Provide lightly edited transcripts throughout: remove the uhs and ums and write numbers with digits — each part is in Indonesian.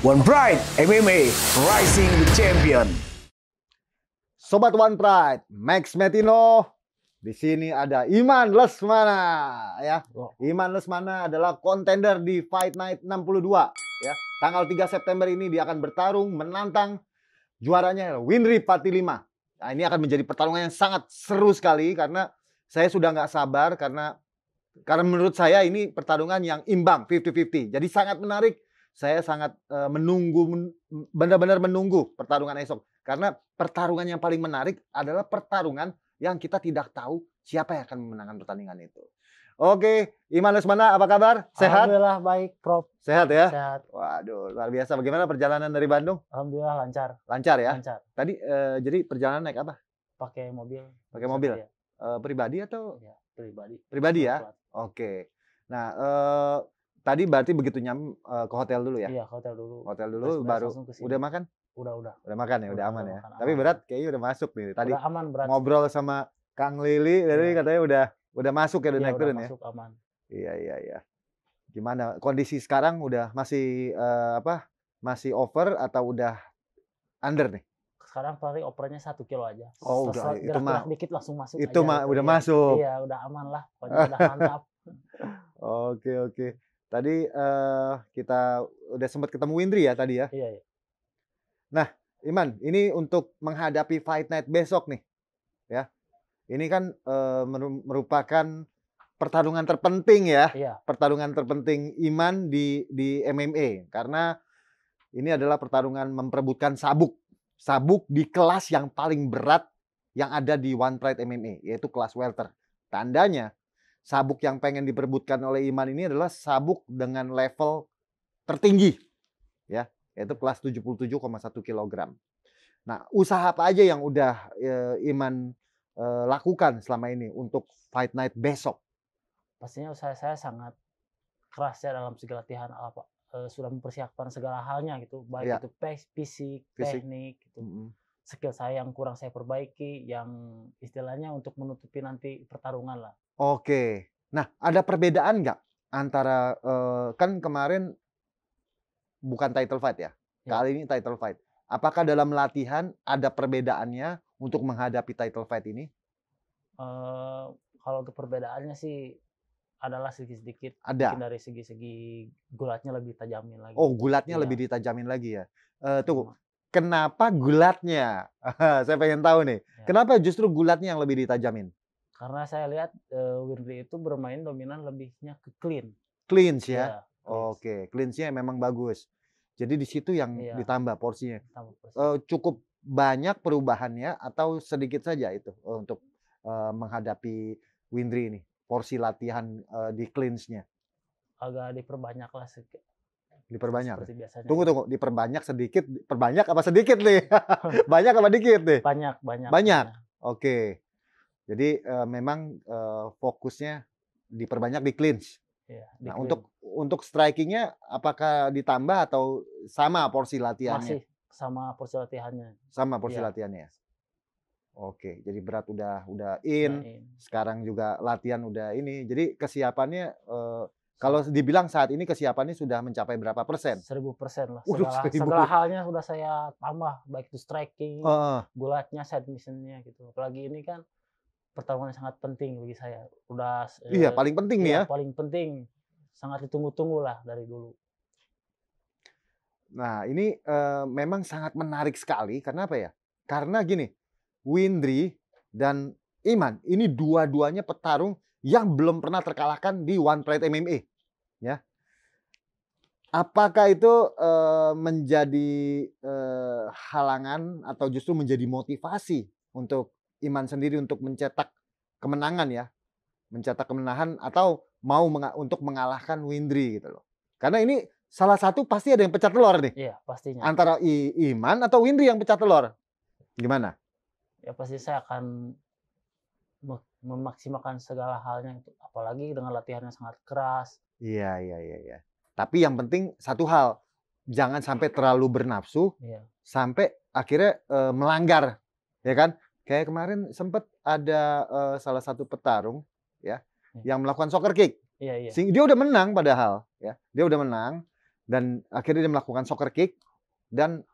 One Pride MMA Rising the Champion. Sobat One Pride, Max Metino. Di sini ada Iman Lesmana ya. Iman Lesmana adalah kontender di Fight Night 62 ya. Tanggal 3 September ini dia akan bertarung menantang juaranya Winry 45. Nah, ini akan menjadi pertarungan yang sangat seru sekali karena saya sudah nggak sabar karena menurut saya ini pertarungan yang imbang 50-50. Jadi sangat menarik. Saya sangat benar-benar menunggu pertarungan esok. Karena pertarungan yang paling menarik adalah pertarungan yang kita tidak tahu siapa yang akan memenangkan pertandingan itu. Oke, Iman Lesmana, apa kabar? Sehat? Alhamdulillah baik, Prof. Sehat ya? Sehat. Waduh, luar biasa. Bagaimana perjalanan dari Bandung? Alhamdulillah lancar. Lancar ya? Lancar. Tadi jadi perjalanan naik apa? Pakai mobil. Pakai mobil? Ya. Pribadi atau? Ya, pribadi. Pribadi ya? Oke. Nah, tadi berarti begitu ke hotel dulu ya? Iya, hotel dulu. Hotel dulu baru udah makan? Udah. Udah makan ya, udah aman ya. Makan, Tapi aman. berat kayaknya udah masuk nih. Tadi udah aman berat. ngobrol sama Kang Lili, tadi katanya udah masuk ya, udah naik turun ya. Masuk aman. Iya. Gimana kondisi sekarang udah masih masih over atau udah under nih? Sekarang paling opernya 1 kilo aja. Oh, udah itu mah dikit langsung masuk. Itu mah udah ya. masuk. Iya, udah aman lah. Pokoknya udah mantap. Oke. Tadi kita udah sempat ketemu Winry ya tadi ya. Iya. Nah, Iman, ini untuk menghadapi Fight Night besok nih. Ya. Ini kan merupakan pertarungan terpenting ya. Iya. Pertarungan terpenting Iman di MMA karena ini adalah pertarungan memperebutkan sabuk di kelas yang paling berat yang ada di One Pride MMA, yaitu kelas welter. Tandanya sabuk yang pengen diperebutkan oleh Iman ini adalah sabuk dengan level tertinggi ya, yaitu kelas 77,1 kg. Nah, usaha apa aja yang udah Iman lakukan selama ini untuk Fight Night besok? Pastinya usaha saya sangat keras ya dalam segala latihan sudah mempersiapkan segala halnya gitu, baik itu fisik, teknik gitu. Skill saya yang kurang saya perbaiki, yang istilahnya untuk menutupi nanti pertarungan lah. Oke. Nah, ada perbedaan nggak antara kan kemarin bukan title fight ya? Kali ini title fight. Apakah dalam latihan ada perbedaannya untuk menghadapi title fight ini? Kalau untuk perbedaannya sih adalah sedikit-sedikit. Ada. Mungkin dari segi gulatnya lebih tajamin lagi. Oh, gulatnya lebih ditajamin lagi ya. Kenapa gulatnya? Saya pengen tahu nih. Ya. Kenapa justru gulatnya yang lebih ditajamin? Karena saya lihat Winry itu bermain dominan lebihnya ke clean. Cleans ya? Cleans. Oke, cleansnya memang bagus. Jadi di situ yang ditambah porsinya. Cukup banyak perubahannya atau sedikit saja itu untuk menghadapi Winry ini? Porsi latihan di cleansnya? Agak diperbanyak lah sedikit. Diperbanyak? Seperti biasanya. Tunggu. Diperbanyak sedikit. Perbanyak apa sedikit nih? Banyak apa dikit nih? Banyak. Oke. Jadi memang fokusnya diperbanyak di clinch. Iya, nah, untuk strikingnya apakah ditambah atau sama porsi latihannya? Masih sama porsi latihannya. Sama porsi latihannya. Oke, jadi berat udah in. Sekarang juga latihan udah ini. Jadi kesiapannya kalau dibilang saat ini kesiapannya sudah mencapai berapa persen? 1000% lah. Waduh, segala halnya sudah saya tambah, baik itu striking, gulatnya, submissionnya gitu. Apalagi ini kan pertarungan sangat penting bagi saya. Iya, paling penting nih ya. Paling penting. Sangat ditunggu-tunggu lah dari dulu. Nah, ini memang sangat menarik sekali. Karena apa ya? Karena gini, Winry dan Iman ini dua-duanya petarung yang belum pernah terkalahkan di One Pride MMA, ya. Apakah itu menjadi halangan atau justru menjadi motivasi untuk Iman sendiri untuk mencetak kemenangan ya, mencetak kemenangan atau mau untuk mengalahkan Winry gitu loh? Karena ini salah satu pasti ada yang pecah telur nih. Iya, pastinya. Antara Iman atau Winry yang pecah telur, gimana? Ya pasti saya akan memaksimalkan segala halnya, apalagi dengan latihan yang sangat keras. Iya. Tapi yang penting satu hal, jangan sampai terlalu bernafsu, sampai akhirnya melanggar, ya kan? Kayak kemarin sempat ada salah satu petarung, ya, yang melakukan soccer kick. Iya. Dia udah menang padahal, ya, dia udah menang, dan akhirnya dia melakukan soccer kick dan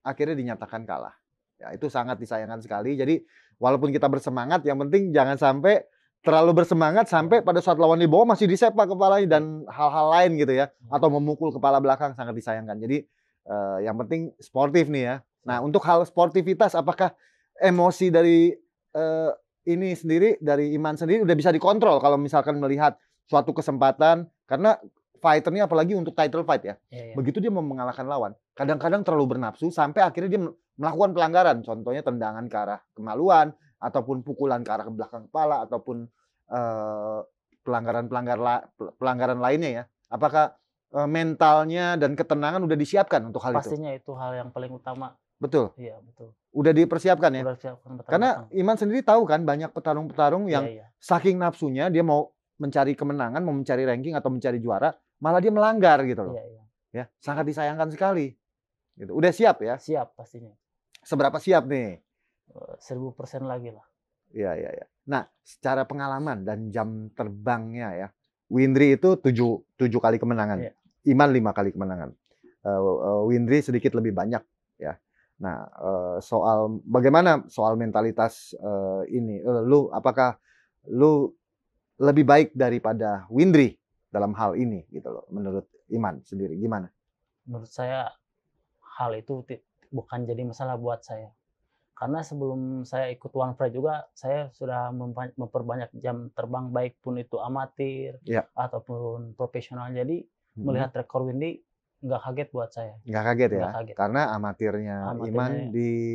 akhirnya dinyatakan kalah. Ya, itu sangat disayangkan sekali. Jadi walaupun kita bersemangat, yang penting jangan sampai terlalu bersemangat sampai pada saat lawan di bawah masih disepak kepalanya dan hal-hal lain gitu ya, atau memukul kepala belakang, sangat disayangkan. Jadi yang penting sportif nih ya. Nah, untuk hal sportivitas, apakah emosi dari ini sendiri, dari Iman sendiri udah bisa dikontrol kalau misalkan melihat suatu kesempatan, karena fighter ini apalagi untuk title fight ya. Begitu dia mau mengalahkan lawan, kadang-kadang terlalu bernafsu sampai akhirnya dia melakukan pelanggaran. Contohnya tendangan ke arah kemaluan, ataupun pukulan ke arah ke belakang kepala, ataupun pelanggaran lainnya ya. Apakah mentalnya dan ketenangan udah disiapkan untuk hal itu? Pastinya itu hal yang paling utama. Betul. Iya, betul. Udah dipersiapkan ya. Udah dipersiapkan, karena Iman sendiri tahu kan banyak petarung-petarung yang saking nafsunya dia mau mencari kemenangan, mau mencari ranking atau mencari juara, malah dia melanggar gitu loh. Ya, sangat disayangkan sekali. Gitu. Udah siap ya? Siap pastinya. Seberapa siap nih? 1000% lagi lah. Iya. Nah, secara pengalaman dan jam terbangnya ya, Windri itu 7 kali kemenangan. Iman 5 kali kemenangan. Windri sedikit lebih banyak ya. Nah, soal bagaimana soal mentalitas ini, apakah lu lebih baik daripada Windri dalam hal ini gitu loh, menurut Iman sendiri gimana? Menurut saya hal itu bukan jadi masalah buat saya. Karena sebelum saya ikut One Fight juga, saya sudah memperbanyak jam terbang, baik pun itu amatir ataupun profesional. Jadi melihat rekor Windy nggak kaget buat saya. Nggak kaget ya? Kaget. Karena amatirnya Iman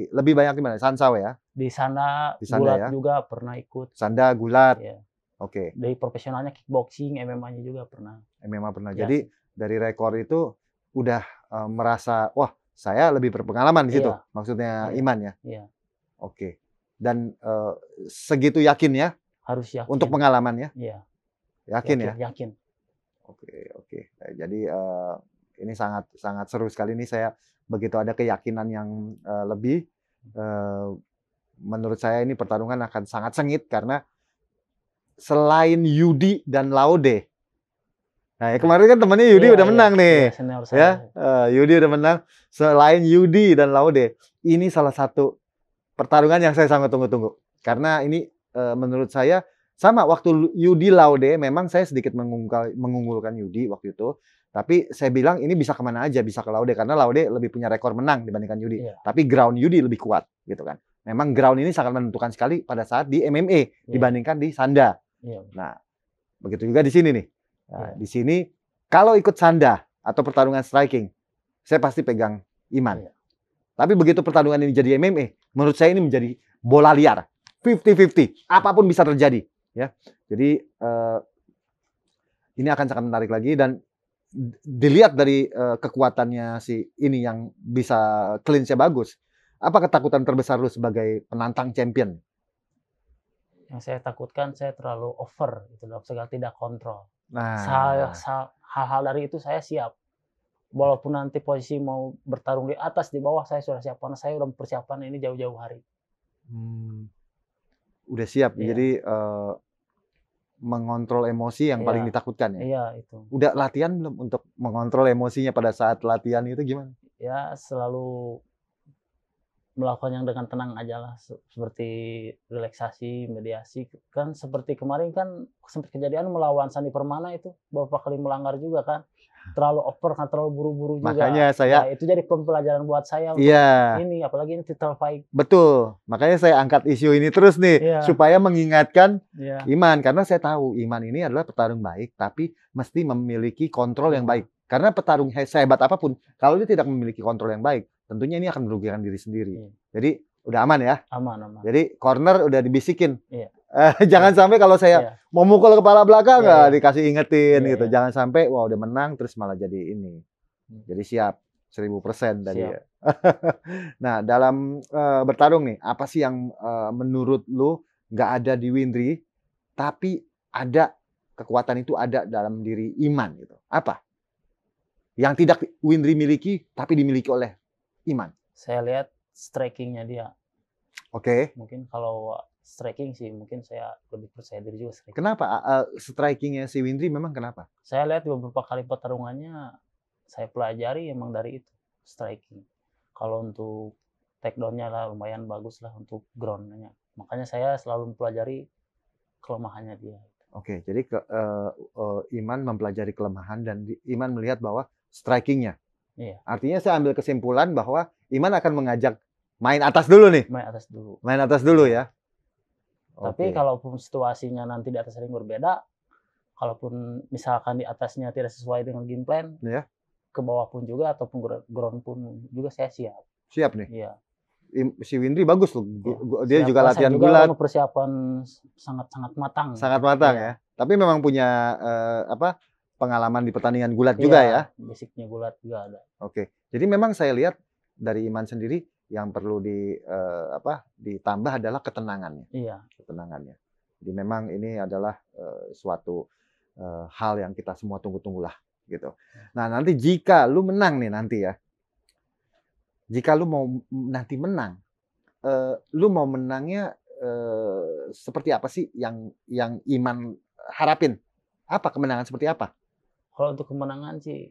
lebih banyak di mana? Sansawa ya? Di sana gulat ya? Juga pernah ikut. Sanda, gulat. Ya. Oke. Dari profesionalnya kickboxing, MMA-nya juga pernah. MMA pernah. Ya. Jadi dari rekor itu udah merasa, wah saya lebih berpengalaman di situ. Maksudnya Iman ya? Iya. Oke. Dan segitu yakin ya? Harus yakin. Untuk pengalaman ya? Iya. Yakin ya? Yakin. Oke. Jadi ini sangat seru sekali nih, saya begitu ada keyakinan yang lebih. Menurut saya ini pertarungan akan sangat sengit karena selain Yudi dan Laude. Nah, kemarin kan temannya Yudi udah menang nih. Yudi udah menang. Selain Yudi dan Laude, ini salah satu pertarungan yang saya sangat tunggu-tunggu. Karena ini menurut saya sama waktu Yudi Laude, memang saya sedikit mengunggulkan Yudi waktu itu. Tapi saya bilang ini bisa kemana aja, bisa ke Laude. Karena Laude lebih punya rekor menang dibandingkan Yudi. Tapi ground Yudi lebih kuat gitu kan. Memang ground ini sangat menentukan sekali pada saat di MMA dibandingkan di Sanda. Nah, begitu juga di sini nih. Nah, di sini kalau ikut Sanda atau pertarungan striking, saya pasti pegang Iman. Tapi begitu pertarungan ini jadi MMA, menurut saya ini menjadi bola liar, 50-50, apapun bisa terjadi. Ya, jadi ini akan sangat menarik lagi dan dilihat dari kekuatannya si ini yang bisa clinch-nya bagus. Apa ketakutan terbesar lu sebagai penantang champion? Yang saya takutkan saya terlalu over gitu loh, segala tidak kontrol. Nah, hal-hal dari itu saya siap. Walaupun nanti posisi mau bertarung di atas, di bawah, saya sudah siap. Karena saya udah mempersiapkan ini jauh-jauh hari. Udah siap. Jadi mengontrol emosi yang paling ditakutkan ya? Iya, itu. Udah latihan belum untuk mengontrol emosinya pada saat latihan itu gimana? Ya, selalu melakukan yang dengan tenang aja lah, seperti relaksasi, mediasi. Kan seperti kemarin kan sempat kejadian melawan Sandi Permana itu beberapa kali melanggar juga kan, terlalu over kan, terlalu buru-buru juga. Makanya saya itu jadi pembelajaran buat saya untuk ini, apalagi ini title fight. Betul, makanya saya angkat isu ini terus nih supaya mengingatkan Iman, karena saya tahu Iman ini adalah petarung baik tapi mesti memiliki kontrol yang baik. Karena petarung sehebat apapun, kalau dia tidak memiliki kontrol yang baik, tentunya ini akan merugikan diri sendiri. Jadi udah aman ya? Aman. Jadi corner udah dibisikin. Jangan sampai kalau saya mau mukul kepala belakang nggak dikasih ingetin gitu. Jangan sampai wah udah menang terus malah jadi ini. Jadi siap 1000% tadi ya. Nah, dalam bertarung nih, apa sih yang menurut lu nggak ada di Windri, tapi ada kekuatan itu ada dalam diri Iman gitu? Apa? Yang tidak Windri miliki tapi dimiliki oleh Iman. Saya lihat strikingnya dia. Oke. Mungkin kalau striking sih mungkin saya lebih percaya diri juga striking. Kenapa strikingnya si Windri memang kenapa? Saya lihat beberapa kali pertarungannya saya pelajari emang dari itu, striking. Kalau untuk takedown-nya lah lumayan bagus lah untuk ground-nya. Makanya saya selalu mempelajari kelemahannya dia. Oke, jadi Iman mempelajari kelemahan dan Iman melihat bahwa strikingnya. Iya. Artinya saya ambil kesimpulan bahwa Iman akan mengajak main atas dulu nih. Main atas dulu. Main atas dulu ya. Tapi Oke. kalaupun situasinya nanti di atas ring berbeda, kalaupun misalkan di atasnya tidak sesuai dengan game plan, Ya. ke bawah pun juga ataupun ground pun juga saya siap. Siap nih. Iya. Si Windri bagus loh. Dia Siap, juga saya latihan juga gulat. Persiapan sangat matang. Sangat matang Iya. ya. Tapi memang punya pengalaman di pertandingan gulat juga ya. Basicnya gulat juga ada. Oke. Jadi memang saya lihat dari Iman sendiri yang perlu ditambah adalah ketenangannya. Iya. Ketenangannya. Jadi memang ini adalah suatu hal yang kita semua tunggu-tunggulah gitu. Nah, nanti jika lu menang nih nanti ya. Jika lu mau nanti menang, lu mau menangnya seperti apa sih yang Iman harapin? Apa kemenangan seperti apa? Kalau untuk kemenangan sih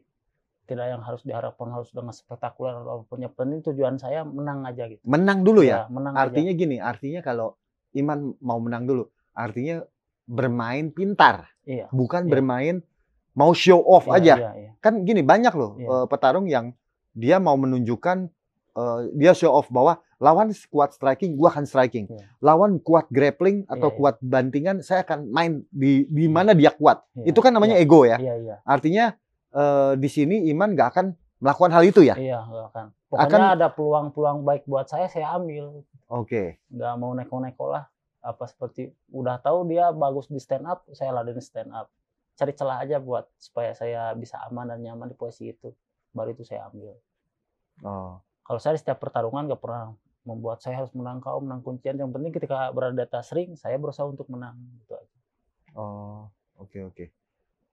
tidak yang harus diharapkan harus dengan spektakuler ataupun yang penting tujuan saya menang aja gitu. Menang dulu ya? Menang artinya aja. Gini, artinya kalau Iman mau menang dulu, artinya bermain pintar. Iya. Bukan Iya. bermain mau show off aja. Iya. Kan gini, banyak loh petarung yang dia mau menunjukkan dia show off bahwa lawan kuat striking, gua akan striking. Iya. Lawan kuat grappling atau Iya. kuat bantingan, saya akan main di mana dia kuat. Iya. Itu kan namanya ego ya. Iya. Artinya di sini Iman nggak akan melakukan hal itu ya. Iya, nggak akan. Pokoknya ada peluang-peluang baik buat saya ambil. Oke. Nggak mau neko-neko lah. Apa seperti udah tahu dia bagus di stand up, saya ladenin stand up. Cari celah aja buat supaya saya bisa aman dan nyaman di posisi itu. Baru itu saya ambil. Oh. Kalau saya di setiap pertarungan nggak pernah membuat saya harus menang KO, menang kuncian. Yang penting ketika berada di atas ring, saya berusaha untuk menang. Gitu aja. Oh, oke.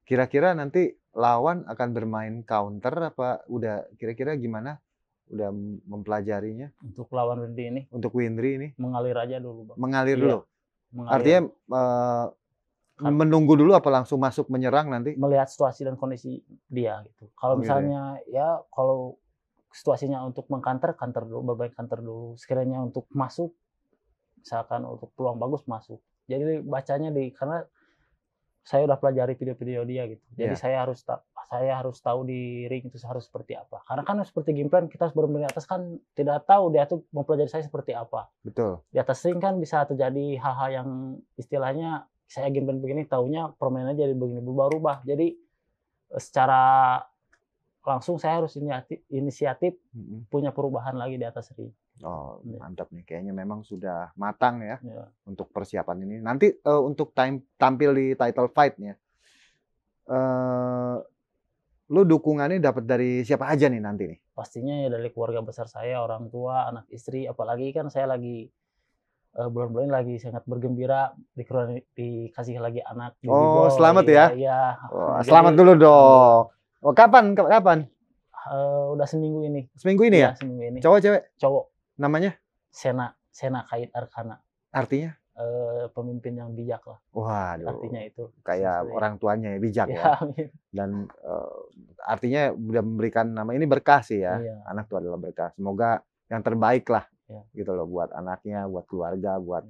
Kira-kira nanti lawan akan bermain counter apa udah kira-kira gimana? Udah mempelajarinya? Untuk lawan Windri ini? Untuk Windri ini? Mengalir aja dulu, Bang. Mengalir dulu? Mengalir. Artinya menunggu dulu apa langsung masuk menyerang nanti? Melihat situasi dan kondisi dia gitu. Kalau misalnya kalau situasinya untuk mengkanter, kanter dulu, berbaik kanter dulu. Sekiranya untuk masuk, misalkan untuk peluang bagus masuk. Jadi bacanya karena saya udah pelajari video-video dia gitu. Jadi saya harus tahu di ring itu harus seperti apa. Karena kan seperti game plan kita sebelum di atas kan tidak tahu dia tuh mempelajari saya seperti apa. Betul. Di atas ring kan bisa terjadi hal-hal yang istilahnya saya game plan begini, taunya permainannya jadi begini berubah-ubah. Jadi secara langsung saya harus inisiatif punya perubahan lagi di atas ring. Oh, mantap nih. Kayaknya memang sudah matang ya untuk persiapan ini. Nanti untuk tampil di title fight-nya, lu dukungannya dapat dari siapa aja nih nanti nih? Pastinya ya dari keluarga besar saya, orang tua, anak istri. Apalagi kan saya lagi bulan-bulan lagi sangat bergembira dikasih lagi anak. Oh, selamat ya? Iya. Oh, selamat dulu dong. Oh, kapan? Udah seminggu ini. Seminggu ini ya? Seminggu ini. Cowok cewek? Cowok. Namanya? Sena Kait Arkana. Artinya? Pemimpin yang bijak lah. Waduh. Artinya itu. Kayak orang tuanya ya, bijak ya. Amin. Dan artinya udah memberikan nama ini berkah sih ya. Iya. Anak itu adalah berkah. Semoga yang terbaik lah. Iya. Gitu loh buat anaknya, buat keluarga, buat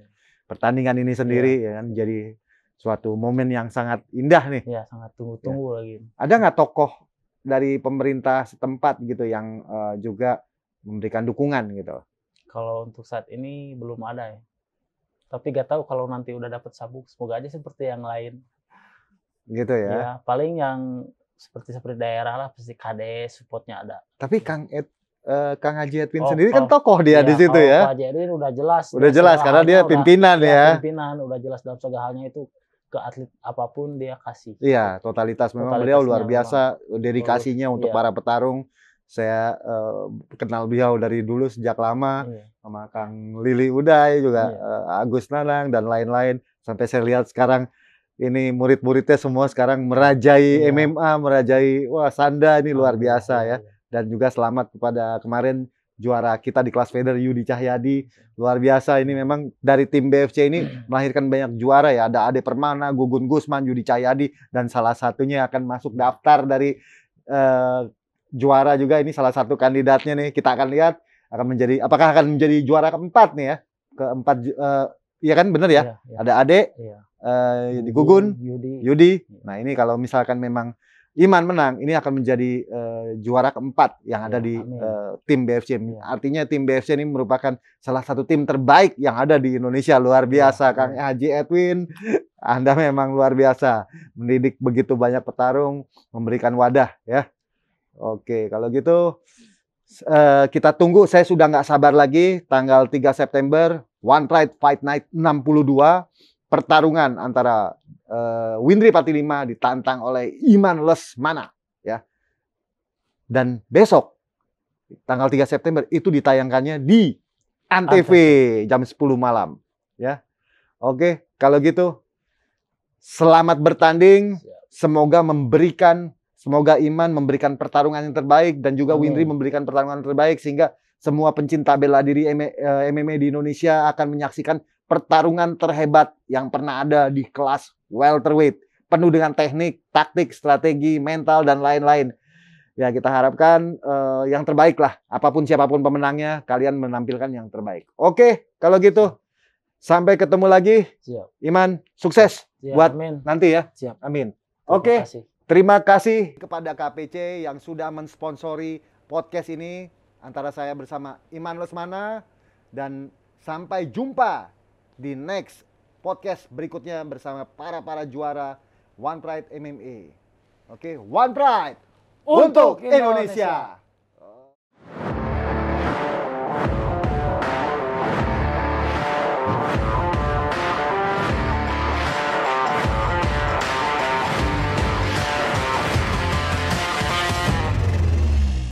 pertandingan ini sendiri ya kan. Jadi suatu momen yang sangat indah nih. Iya, sangat tunggu-tunggu lagi. Ada nggak tokoh dari pemerintah setempat gitu yang juga memberikan dukungan gitu? Kalau untuk saat ini belum ada ya. Tapi gak tahu kalau nanti udah dapat sabuk, semoga aja seperti yang lain. Gitu ya. Ya, paling yang seperti daerah lah, pasti KD supportnya ada. Tapi Kang Haji Edwin sendiri kan tokoh dia di situ ya. Pak Haji Edwin udah jelas. Udah jelas karena dia pimpinan ya. Pimpinan udah jelas dalam segala halnya itu ke atlet apapun dia kasih. Iya, totalitas memang beliau luar biasa dedikasinya untuk para petarung. Saya kenal beliau dari dulu sejak lama sama Kang Lili Uday juga Agus Nanang dan lain-lain sampai saya lihat sekarang ini murid-muridnya semua sekarang merajai MMA, merajai Sanda ini luar biasa ya. Dan juga selamat kepada kemarin juara kita di kelas feather Yudi Cahyadi, luar biasa. Ini memang dari tim BFC ini melahirkan banyak juara ya. Ada Ade Permana, Gugun Gusman, Yudi Cahyadi, dan salah satunya akan masuk daftar dari juara juga, ini salah satu kandidatnya nih. Kita akan lihat apakah akan menjadi juara keempat nih ya. Iya kan, bener ya? Iya. Ada Ade, Gugun, Yudi. Iya. Nah ini kalau misalkan memang Iman menang, ini akan menjadi juara keempat yang ada di tim BFC. Artinya tim BFC ini merupakan salah satu tim terbaik yang ada di Indonesia. Luar biasa, Kang Haji Edwin. Anda memang luar biasa. Mendidik begitu banyak petarung, memberikan wadah ya. Oke, kalau gitu kita tunggu. Saya sudah nggak sabar lagi. Tanggal 3 September, One Pride Fight Night 62. Pertarungan antara Windri 45 ditantang oleh Iman Lesmana ya. Dan besok tanggal 3 September itu ditayangkannya di Antv jam 10 malam ya. Oke, kalau gitu selamat bertanding. Semoga Iman memberikan pertarungan yang terbaik dan juga Windri memberikan pertarungan yang terbaik sehingga semua pencinta bela diri MMA di Indonesia akan menyaksikan pertarungan terhebat yang pernah ada di kelas welterweight, penuh dengan teknik, taktik, strategi, mental dan lain-lain. Ya, kita harapkan yang terbaik lah. Apapun siapapun pemenangnya, kalian menampilkan yang terbaik. Oke, kalau gitu sampai ketemu lagi. Siap. Iman, sukses buat nanti ya. Siap. Amin. Oke. Terima kasih kepada KPC yang sudah mensponsori podcast ini antara saya bersama Iman Lesmana, dan sampai jumpa di next podcast berikutnya bersama para juara One Pride MMA. Oke, One Pride untuk Indonesia.